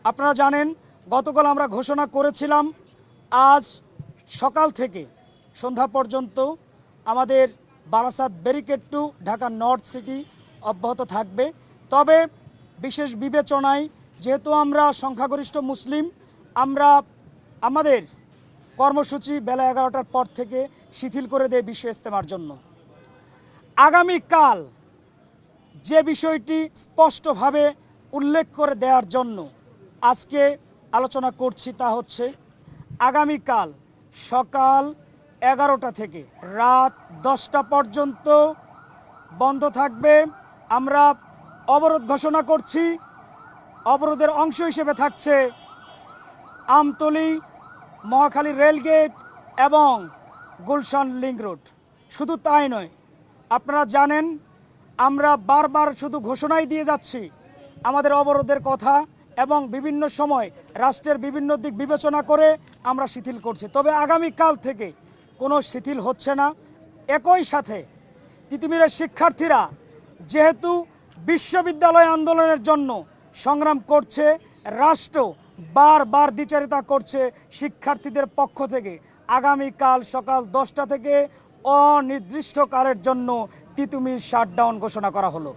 আপনারা জানেন গতকাল আমরা ঘোষণা করেছিলাম আজ সকাল থেকে সন্ধ্যা পর্যন্ত আমাদের Barasat barricade two Dhaka north city অব্যাহত থাকবে। তবে বিশেষ বিবেচনায় যেহেতু আমরা সংখ্যাগরিষ্ঠ মুসলিম, আমরা আমাদের কর্মসূচি বেলা 11টার পর থেকে শিথিল করে দেয় বিশ্ব ইজতেমার জন্য। আগামীকাল যে বিষয়টি স্পষ্টভাবে উল্লেখ করে দেওয়ার জন্য আজকে আলোচনা করছি তা হচ্ছে আগামীকাল সকাল 11টা থেকে রাত 10টা পর্যন্ত বন্ধ থাকবে। আমরা অবরোধ ঘোষণা করছি। অবরোধের অংশ হিসেবে থাকছে আমতলী, মহাখালী রেলগেট এবং গুলশান লিংক রোড। শুধু তাই নয়, আপনারা জানেন আমরা বারবার শুধু ঘোষণাই দিয়ে যাচ্ছি আমাদের অবরোধের কথা এবং বিভিন্ন সময় রাষ্ট্রের বিভিন্ন দিক বিবেচনা করে আমরা শিথিল করছি। তবে আগামীকাল থেকে কোনো শিথিল হচ্ছে না। একই সাথে তিতুমিরের শিক্ষার্থীরা যেহেতু বিশ্ববিদ্যালয় আন্দোলনের জন্য সংগ্রাম করছে, রাষ্ট্র বারবার দ্বিচারিতা করছে, শিক্ষার্থীদের পক্ষ থেকে আগামীকাল সকাল 10টা থেকে অনির্দিষ্টকালের জন্য তিতুমির শাটডাউন ঘোষণা করা হলো।